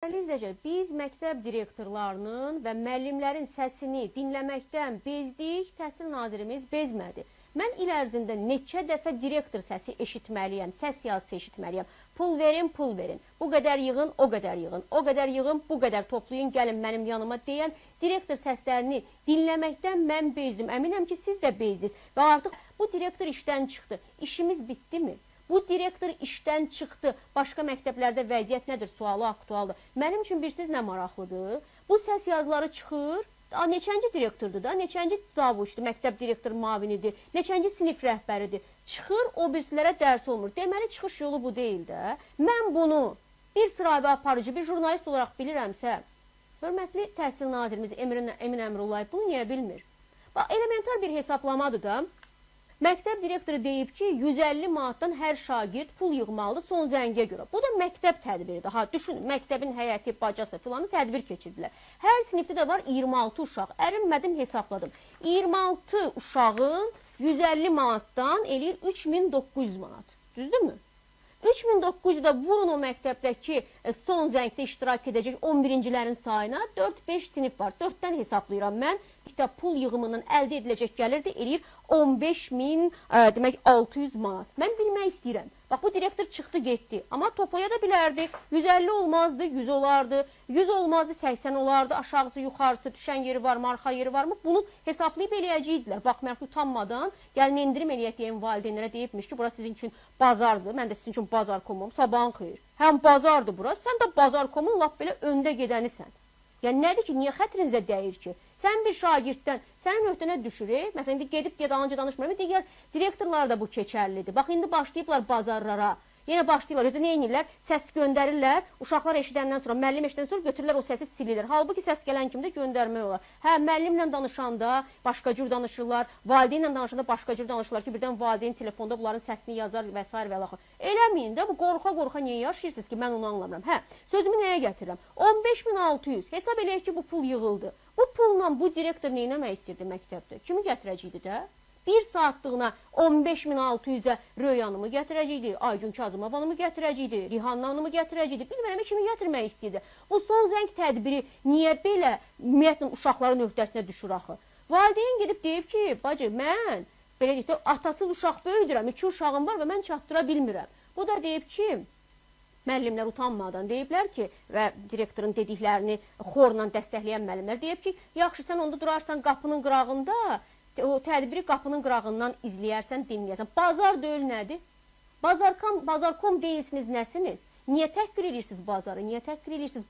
Dəyərli izləyicilər, biz məktəb direktorlarının və müəllimlərin səsini dinləməkdən bezdik, Təhsil Nazirimiz bezmədi. Mən il ərzində neçə dəfə direktor səsi eşitməliyəm, səs yazısı eşitməliyəm. Pul verin, pul verin. Bu qədər yığın, o qədər yığın. O qədər yığın, bu qədər toplayın, gəlin mənim yanıma deyən direktor səslərini dinləməkdən mən bezdim. Əminəm ki, siz də bezdiniz və artıq bu direktor işdən çıxdı. İşimiz bitdimi? Bu direktor işdən çıxdı. Başqa məktəblərdə vəziyyət nədir? Sualı aktualdır. Mənim üçün bilirsiniz nə maraqlıdır? Bu səs yazıları çıxır. Neçənci direktordur da? Neçənci zavuçdur? Məktəb direktor mavinidir? Neçənci sinif rəhbəridir? Çıxır, o birisilərə dərs olmur. Deməli, çıxış yolu bu deyil də. Mən bunu bir sıravi aparıcı, bir jurnalist olaraq bilirəmsə, hörmətli Təhsil Nazirimiz Emin Əmrullayev bunu niyə bilmir? Elementar bir hesablamadır da. Məktəb direktoru deyib ki, 150 manatdan hər şagird pul yığmalıdır son zəngə görə. Bu da məktəb tədbiridir. Düşünün, məktəbin həyəti, bacası filanı tədbir keçirdilər. Hər sinifdə də var 26 uşaq. Ərinmədim, hesabladım. 26 uşağın 150 manatdan eləyir 3900 manat. Düzdürmü? 3900 da vurun o məktəbdəki son zəngdə iştirak edəcək 11-cilərin sayına 4-5 sinif var. 4-dən hesablayıram mən. Kitab pul yığımından əldə ediləcək gəlirdi, eləyir 15.600 manat. Mən bilmək istəyirəm. Bax, bu direktor çıxdı, getdi. Amma toplaya da bilərdi. 150 olmazdı, 100 olardı. 100 olmazdı, 80 olardı. Aşağısı, yuxarısı, düşən yeri var mı, arxa yeri var mı? Bunu hesablayıb eləyəcəkdilər. Baxmayaraq, utanmadan gəlin endirim eləyək deyən valideynlərə deyibmiş ki, bura sizin üçün bazardır. Mən də sizin üçün bazar komum. Sabahın xeyir. Həm bazardır bura. Sən də bazar komun lap belə öndə gedənisən. Yəni, nədir ki, niyə xətrinizə dəyir ki? Sən bir şagirddən, sənin öhdənə düşür, məsələn, indi gedib dalınca danışmıram, digər direktorlar da bu keçərlidir. Bax, indi başlayıblar bazarlara, yenə başlayırlar, özü nə edirlər? Səs göndərirlər, uşaqlar eşidəndən sonra, müəllim eşidəndən sonra götürürlər o səsi silirlər. Halbuki səs gələn kimi də göndərmək olar. Hə, müəllimlə danışanda başqa cür danışırlar, valideynlə danışanda başqa cür danışırlar ki, birdən valideyn telefonda bunların səsini yazar və s. və l. Eləməyin də, bu qorxa-qorxa niyə yaşayırsınız ki, mən onu anlamıram. Hə, sözümü nəyə gətirirəm? 15.600, hesab eləyək ki, bu pul yığıldı. Bu pulla bu direktor nə etmək istəyirdi məktəbdə? Kimi gətirəcəkdi də? Bir saatlığına 15.600-ə Röyanımı gətirəcəkdi, Aygün Kazımavanımı gətirəcəkdi, Rihanna hanımı gətirəcəkdi, bilmirəm kimi gətirmək istəyirdi. Bu son zəng tədbiri niyə belə ümumiyyətlə uşaqların öhdəsinə düşür axı? Valideyn gedib deyib ki, bacı, mən belə deyək də, atasız uşaq böyüdürəm, 2 uşağım var və mən çatdıra bilmirəm. Bu da deyib ki, müəllimlər utanmadan deyiblər ki, və direktorun dediklərini xorla dəstəkləyən müəllimlər deyib ki, yaxşı, sən onda durarsan qapının qırağında, o tədbiri qapının qırağından izləyərsən, dinləyərsən. Bazar deyil nədir? Bazarkom deyilsiniz, nəsiniz? Niyə təhqir edirsiniz bazarı? Niyə təhqir edirsiniz?